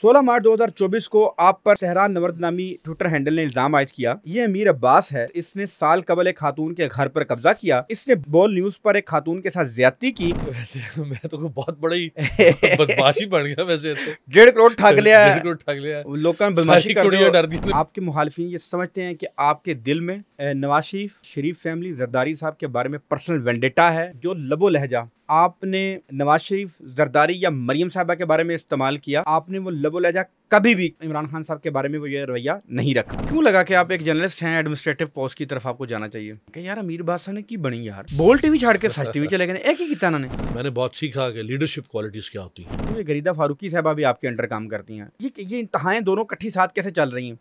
16 मार्च 2024 को आप पर सहरान नवर्द नामी ट्विटर हैंडल ने इल्जाम आयद किया। ये अमीर अब्बास है, इसने साल कबल एक खातून के घर पर कब्जा किया। इसने बोल न्यूज पर एक खातून के साथ ज्यादती की। वैसे मैं तो बहुत बड़ी बदमाशी बन गया। वैसे तो 1.5 करोड़ ठग लिया है, 1.5 करोड़ ठग लिया है। लोग बदमाशी करते हैं। डर दी। आपके मुखालिफिन ये समझते हैं कि आपके दिल में नवाज शरीफ फैमिली जरदारी साहब के बारे में पर्सनल वेंडेटा है। जो लबो लहजा आपने नवाज शरीफ, जरदारी या मरियम साहबा के बारे में इस्तेमाल किया, आपने वो लबो लहजा कभी भी इमरान खान साहब के बारे में वो ये रवैया नहीं रखा। क्यों लगा कि आप एक जर्नलिस्ट हैं, एडमिनिस्ट्रेटिव पोस्ट की तरफ आपको जाना चाहिए? कि यार अमीर बादशाह ने की बनी यार, बोल टीवी छाड़ के सच टीवी चले गए, एक ही कितना ने। मैंने बहुत सीखा कि लीडरशिप क्वालिटीज क्या होती हैं। ये गरीदा फारूकी साहबा भी आपके अंडर काम करती हैं। ये इंतहाएं दोनों इकट्ठी साथ कैसे चल रही हैं?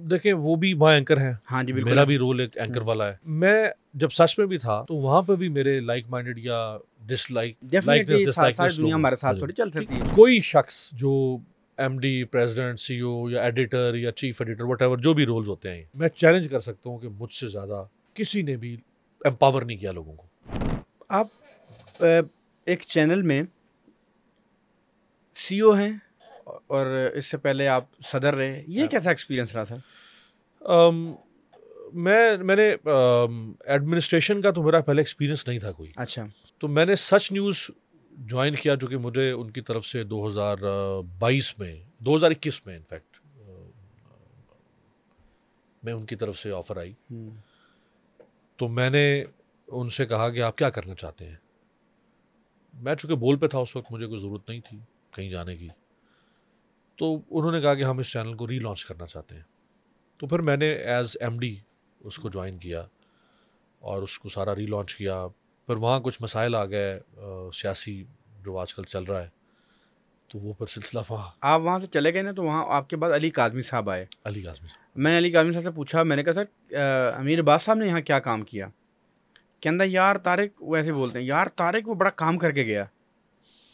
देखिए, वो भी वहाँ एंकर है। हाँ जी बिल्कुल, मेरा भी रोल एक एंकर वाला है। मैं जब सच में भी था तो वहाँ पे भी मेरे लाइक माइंडेड या डिसलाइक दुनिया हमारे साथ थोड़ी चल सकती है। कोई शख्स जो एमडी, प्रेसिडेंट, सीईओ या एडिटर या चीफ एडिटर व्हाटएवर जो भी रोल्स होते हैं, मैं चैलेंज कर सकता हूँ कि मुझसे ज़्यादा किसी ने भी एम्पावर नहीं किया लोगों को। आप एक चैनल में सीईओ हैं और इससे पहले आप सदर रहे, ये कैसा एक्सपीरियंस रहा था? मैंने एडमिनिस्ट्रेशन का तो मेरा पहले एक्सपीरियंस नहीं था कोई। अच्छा। तो मैंने सच न्यूज़ ज्वाइन किया, जो कि मुझे उनकी तरफ से 2021 में इनफैक्ट मैं उनकी तरफ से ऑफ़र आई। तो मैंने उनसे कहा कि आप क्या करना चाहते हैं। मैं चूँकि बोल पे था उस वक्त, मुझे कोई ज़रूरत नहीं थी कहीं जाने की। तो उन्होंने कहा कि हम इस चैनल को रीलॉन्च करना चाहते हैं। तो फिर मैंने एज एमडी उसको ज्वाइन किया और उसको सारा रीलॉन्च किया। पर वहाँ कुछ मसाइल आ गए सियासी, जो आजकल चल रहा है, तो वो पर सिलसिला वहाँ। आप वहाँ से चले गए ना, तो वहाँ आपके बाद अली काज़मी साहब आए। अली काज़मी साहब, मैंने अली काज़मी साहब से पूछा, मैंने कहा सर अमीर अब्बास साहब ने यहाँ क्या काम किया? कहता यार तारिक, वैसे बोलते हैं यार तारिक वो बड़ा काम करके गया।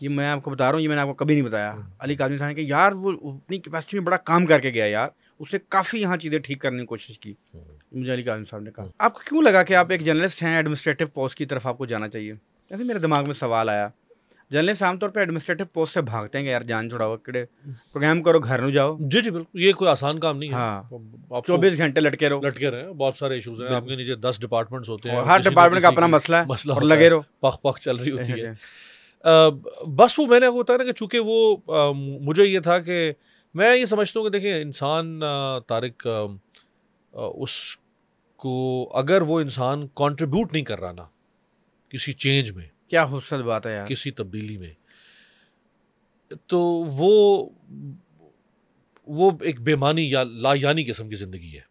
ये मैं आपको बता रहा हूँ, ये मैंने आपको कभी नहीं बताया। अली काज़मी साहब ने कहा यार वो अपनी कैपेसिटी में बड़ा काम करके गया यार, उसने काफ़ी यहाँ चीज़ें ठीक करने की कोशिश की। मुझे अली काज़मी साहब ने कहा। आपको क्यों लगा कि आप एक जर्नलिस्ट हैं, एडमिनिस्ट्रेटिव पोस्ट की तरफ आपको जाना चाहिए? ऐसे मेरे दिमाग में सवाल आया। जर्नलिस्ट आमतौर पर एडमिनिस्ट्रेटिव पोस्ट से भागते हैं यार, जान छुड़ाओ, किड़े प्रोग्राम करो, घर न जाओ। जी बिल्कुल, ये कोई आसान काम नहीं है। हाँ, 24 घंटे लटके रहे। बहुत सारे इशूज हैं। आपके नीचे 10 डिपार्टमेंट्स होते हैं, हर डिपार्टमेंट का अपना मसला है और लगे रहो, पख चल रही होती है। बस वो मैंने होता है ना कि चूंकि वो मुझे ये था कि मैं ये समझता हूँ कि देखिए इंसान तारिक, उसको अगर वो इंसान कंट्रीब्यूट नहीं कर रहा ना किसी चेंज में, क्या खूबसूरत बात है यार, किसी तब्दीली में, तो वो एक बेमानी या लायानी किस्म की जिंदगी है।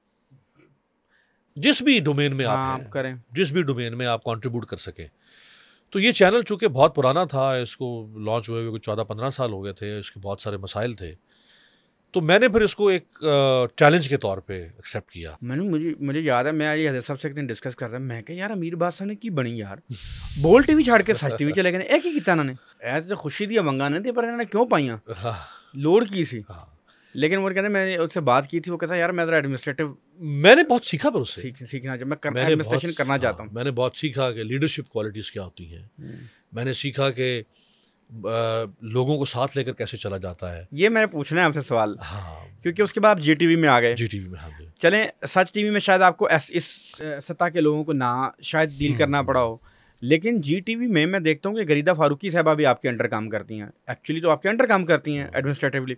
जिस भी डोमेन में आप करें, जिस भी डोमेन में आप कंट्रीब्यूट कर सकें। तो ये चैनल चूंकि बहुत पुराना था, इसको लॉन्च हुए हुए 14-15 साल हो गए थे, इसके बहुत सारे मसाइल थे, तो मैंने फिर इसको एक चैलेंज के तौर पे एक्सेप्ट किया। मुझे याद है, मैं आज हज़रत साहब से एक दिन डिस्कस कर रहा, मैं कहा यार अमीर बादशाह ने की बनी यार, बोल टीवी छाड़ के सच टीवी चले गए, एक ही कितना ने ऐसे तो खुशी दी मंगा नहीं थी, पर इन्होंने क्यों पाइया लोड की सी। लेकिन वो कहते मैंने उससे बात की थी, वो कहता यार मैं ज़रा एडमिनिस्ट्रेटिव, मैंने बहुत सीखा, पर उससे सीखना मैं एडमिनिस्ट्रेशन करना चाहता हूँ। मैंने बहुत सीखा कि लीडरशिप क्वालिटीज़ क्या होती हैं। मैंने सीखा कि लोगों को साथ लेकर कैसे चला जाता है। ये मैंने पूछना है आपसे सवाल। हाँ, क्योंकि उसके बाद आप जीटीवी में आ गए। जीटीवी में, हाँ जी। चलें, सच टीवी में शायद आपको इस सतह के लोगों को ना शायद डील करना पड़ा हो, लेकिन जीटीवी में मैं देखता हूँ कि गरीदा फारूकी साहबा भी आपके अंडर काम करती हैं। एक्चुअली तो आपके अंडर काम करती हैं एडमिनिस्ट्रेटिवली।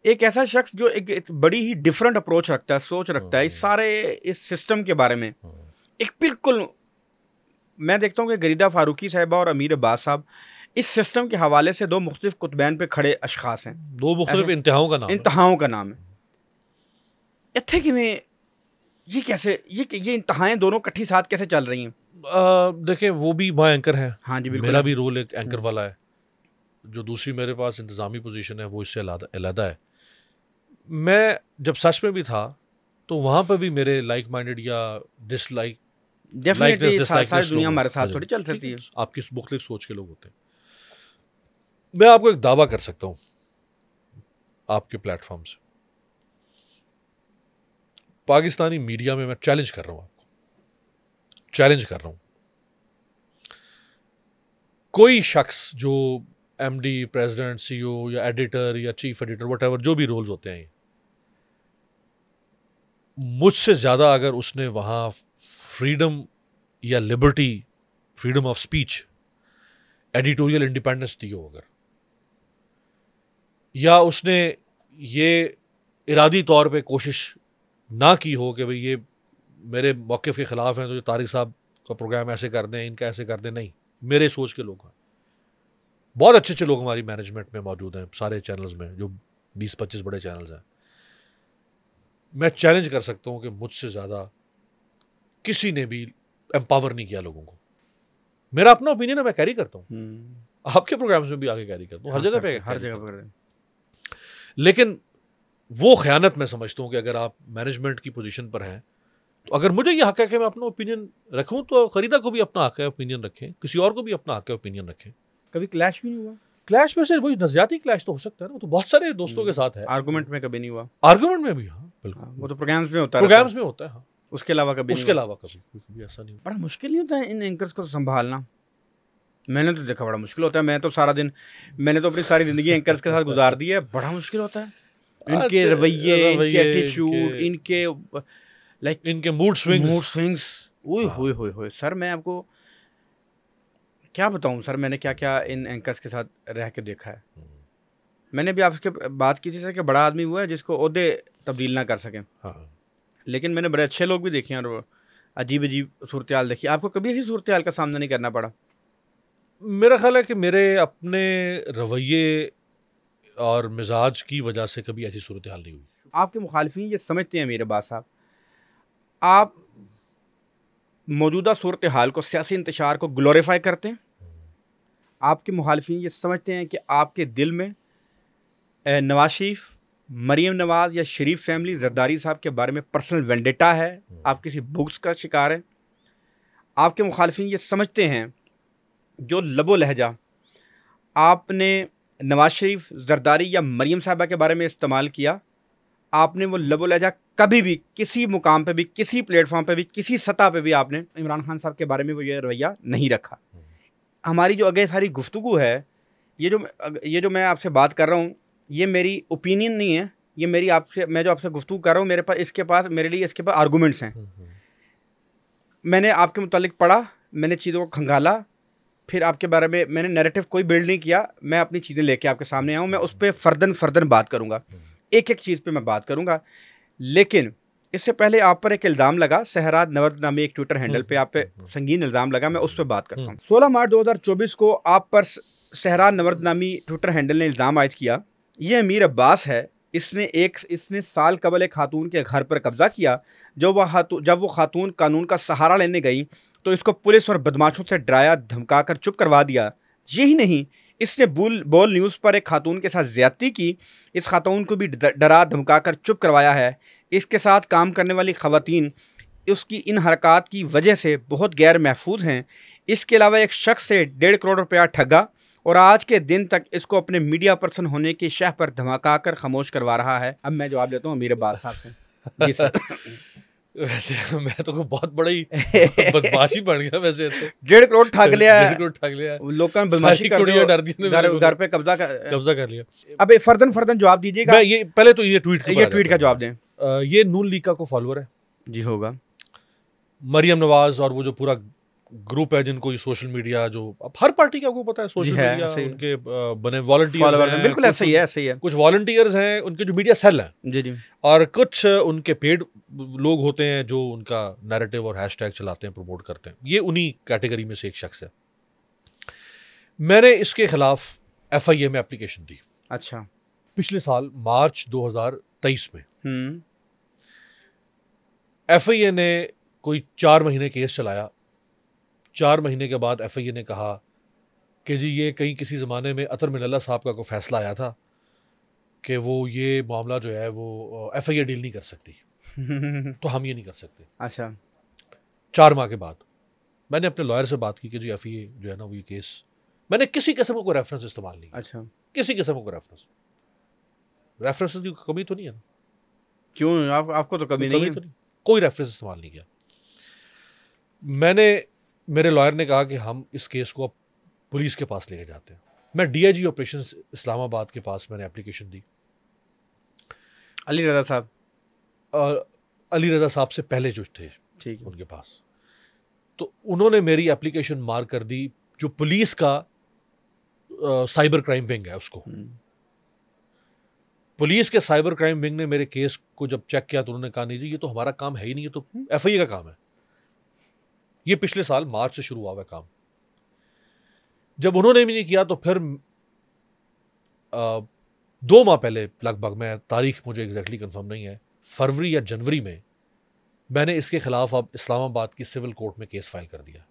एक ऐसा शख्स जो एक बड़ी ही डिफरेंट अप्रोच रखता है, सोच रखता है इस सिस्टम के बारे में। एक बिल्कुल मैं देखता हूँ कि गरीदा फारूकी साहबा और अमीर अब्बास साहब इस सिस्टम के हवाले से दो मुख्तलिफ कुतबैन पे खड़े अशखास हैं, दो मुख्तलिफ इंतहाओं का नाम है। इत्थे कि में ये कैसे ये इंतहाएं दोनों इकट्ठी साथ कैसे चल रही हैं? देखिए, वो भी वहाँ एंकर है। हाँ जी बिल्कुल, मेरा भी रोल एक एंकर वाला है। जो दूसरी मेरे पास इंतज़ामी पोजीशन है वो इससे अलग है। मैं जब सच में भी था तो वहाँ पर भी मेरे लाइक माइंडेड या डिसलाइक दुनिया हमारे साथ थोड़ी चल सकती है। आपकी मुख्तलिफ सोच के लोग होते हैं। मैं आपको एक दावा कर सकता हूँ आपके प्लेटफॉर्म से, पाकिस्तानी मीडिया में मैं चैलेंज कर रहा हूँ, कोई शख्स जो MD, प्रेसिडेंट, CEO या एडिटर या चीफ एडिटर, व्हाटएवर जो भी रोल्स होते हैं, मुझसे ज़्यादा अगर उसने वहाँ फ्रीडम या liberty, freedom of speech, editorial independence दी हो, अगर, या उसने ये इरादी तौर पे कोशिश ना की हो कि भाई ये मेरे मौक़िफ़ के ख़िलाफ़ हैं तो जो तारिक साहब का प्रोग्राम ऐसे कर दें, इनका ऐसे कर दें, नहीं, मेरे सोच के लोग हैं, बहुत अच्छे अच्छे लोग हमारी मैनेजमेंट में मौजूद हैं, सारे चैनल्स में, जो 20-25 बड़े चैनल्स हैं। मैं चैलेंज कर सकता हूँ कि मुझसे ज़्यादा किसी ने भी एम्पावर नहीं किया लोगों को। मेरा अपना ओपिनियन है, मैं कैरी करता हूँ, आपके प्रोग्राम्स में भी आगे कैरी करता हूँ, हर जगह पे, हर जगह पर। लेकिन वो ख़यानत मैं समझता हूँ कि अगर आप मैनेजमेंट की पोजीशन पर हैं, तो अगर मुझे ये हक़ है कि मैं अपना ओपिनियन रखूँ, तो ख़रीदा को भी अपना हक़ है ओपिनियन रखें, किसी और को भी अपना हक़ है ओपिनियन रखें। कभी क्लैश भी नहीं हुआ? क्लैश में से वही नज़रियाती क्लैश तो हो सकता है ना, वो तो बहुत सारे दोस्तों के साथ है। आर्गूमेंट में कभी नहीं हुआ? आर्गूमेंट में भी, हाँ बिल्कुल, वो तो प्रोग्राम्स में होता है, प्रोग्राम्स में होता है, हाँ। उसके अलावा कभी ऐसा नहीं। बड़ा मुश्किल नहीं होता है इन एंकर्स को संभालना? मैंने तो देखा बड़ा मुश्किल होता है, मैं तो सारा दिन, मैंने तो अपनी सारी ज़िंदगी एंकर्स के साथ गुजार दी है, बड़ा मुश्किल होता है। इनके रवैये, इनके एटीट्यूड, इनके लाइक इनके मूड स्विंग्स, ओए होए होए होए। सर मैं आपको क्या बताऊं सर, मैंने क्या क्या इन एंकर्स के साथ रह के देखा है। मैंने भी आपसे बात की थी सर कि बड़ा आदमी हुआ है जिसको ओहदे तब्दील ना कर सकें, हाँ। लेकिन मैंने बड़े अच्छे लोग भी देखे हैं और अजीब अजीब सूरत हाल देखी। आपको कभी ऐसी सूरत हाल का सामना नहीं करना पड़ा? मेरा ख्याल है कि मेरे अपने रवैये और मिजाज की वजह से कभी ऐसी सूरत हाल नहीं हुई। आपके मुखालिफिन ये समझते हैं मेरे बात साहब, आप मौजूदा सूरत हाल को, सियासी इंतशार को ग्लोरीफाई करते हैं। आपके मुखालिफिन ये समझते हैं कि आपके दिल में नवाज शरीफ, मरीम नवाज या शरीफ फैमिली, जरदारी साहब के बारे में पर्सनल वेंडेटा है, आप किसी बुक्स का शिकार हैं। आपके मुखालिफिन ये समझते हैं जो लबो लहजा आपने नवाज शरीफ, जरदारी या मरीम साहबा के बारे में इस्तेमाल किया, आपने वो लबो लहजा कभी भी किसी मुकाम पे भी, किसी प्लेटफॉर्म पे भी, किसी सतह पे भी आपने इमरान खान साहब के बारे में वो ये रवैया नहीं रखा। हमारी जो आगे सारी गुफ्तगू है, ये जो मैं आपसे बात कर रहा हूँ, ये मेरी ओपिनियन नहीं है, ये मेरी आपसे, मैं जो आपसे गुफ्तगू कर रहा हूँ, मेरे लिए इसके पास आर्गूमेंट्स हैं। मैंने आपके मुतालिक पढ़ा, मैंने चीज़ों को खंगाला, फिर आपके बारे में मैंने नैरेटिव कोई बिल्ड नहीं किया, मैं अपनी चीज़ें लेके आपके सामने आऊँ, मैं उस पर फ़र्दन बात करूँगा, एक एक चीज़ पे मैं बात करूँगा। लेकिन इससे पहले आप पर एक इल्ज़ाम लगा, सहरा नवर्द नामी एक ट्विटर हैंडल पे आप पे संगीन इल्ज़ाम लगा, मैं उस पर बात करता हूँ। 16 मार्च 2024 को आप पर सहरा नवर्द नामी ट्विटर हैंडल ने इल्ज़ाम आयद किया, ये अमीर अब्बास है, इसने साल कबल एक खातून के घर पर कब्ज़ा किया। जब वो खातून कानून का सहारा लेने गई तो इसको पुलिस और बदमाशों से डराया धमका कर चुप करवा दिया। यही नहीं, इसने बोल न्यूज़ पर एक खातून के साथ ज़्यादती की, इस खातून को भी डरा धमका कर चुप करवाया है। इसके साथ काम करने वाली ख़वातीन उसकी इन हरकत की वजह से बहुत गैर महफूज हैं। इसके अलावा एक शख्स से 1.5 करोड़ रुपया ठगा और आज के दिन तक इसको अपने मीडिया पर्सन होने की शह पर धमका कर खामोश करवा रहा है। अब मैं जवाब देता हूँ अमीर अब्बास साहब से। जी सर। वैसे मैं तो बहुत बड़ा ही बदमाशी बढ़ गया वैसे तो। 1.5 करोड़ ठग लिया है, 1.5 करोड़ ठग लिया, लोगों ने बदमाशी कर दी, घर पे कब्जा कर लिया। अब फर्दन जवाब दीजिएगा। ये पहले तो ये ट्वीट का जवाब दें। ये नून लीग का फॉलोअर है। जी होगा। मरियम नवाज और वो जो पूरा ग्रुप है जिनको ये सोशल मीडिया, जो अब हर पार्टी का आपको पता है सोशल मीडिया उनके बने वॉलंटियर्स हैं, बिल्कुल ऐसा ही है। कुछ वॉलंटियर्स हैं, उनके जो मीडिया सेल है, जी, और कुछ उनके पेड लोग होते हैं जो उनका नैरेटिव और हैशटैग चलाते हैं, प्रमोट करते हैं। ये उन्हीं कैटेगरी में से एक शख्स है। मैंने इसके खिलाफ FIA में एप्लीकेशन दी। अच्छा। पिछले साल मार्च 2023 में FIA ने कोई 4 महीने केस चलाया। 4 महीने के बाद FIA ने कहा कि जी ये कहीं किसी ज़माने में अतर मिनल्ला साहब का कोई फैसला आया था कि वो ये मामला जो है वो FIA डील नहीं कर सकती तो हम ये नहीं कर सकते। अच्छा। 4 माह के बाद मैंने अपने लॉयर से बात की कि जी FIA जो है ना वो ये केस, मैंने किसी किस्म का कोई रेफरेंस इस्तेमाल नहीं किया। अच्छा। किसी किस्म का रेफरेंस की कमी तो नहीं है ना? क्यों? आपको तो कमी नहीं है? तो नहीं, कोई रेफरेंस इस्तेमाल नहीं किया। मेरे लॉयर ने कहा कि हम इस केस को अब पुलिस के पास लेके जाते हैं। मैं डीआईजी ऑपरेशंस इस्लामाबाद के पास मैंने एप्लीकेशन दी। अली रज़ा साहब, अली रज़ा साहब से पहले जो थे ठीक उनके पास, तो उन्होंने मेरी एप्लीकेशन मार कर दी। जो पुलिस का साइबर क्राइम विंग है उसको, पुलिस के साइबर क्राइम विंग ने मेरे केस को जब चेक किया तो उन्होंने कहा नहीं जी ये तो हमारा काम है ही नहीं, ये तो एफआईए का काम है। ये पिछले साल मार्च से शुरू हुआ हुआ काम। जब उन्होंने भी नहीं किया तो फिर 2 माह पहले लगभग, मैं तारीख मुझे एग्जैक्टली कंफर्म नहीं है, फरवरी या जनवरी में मैंने इसके खिलाफ अब इस्लामाबाद की सिविल कोर्ट में केस फाइल कर दिया।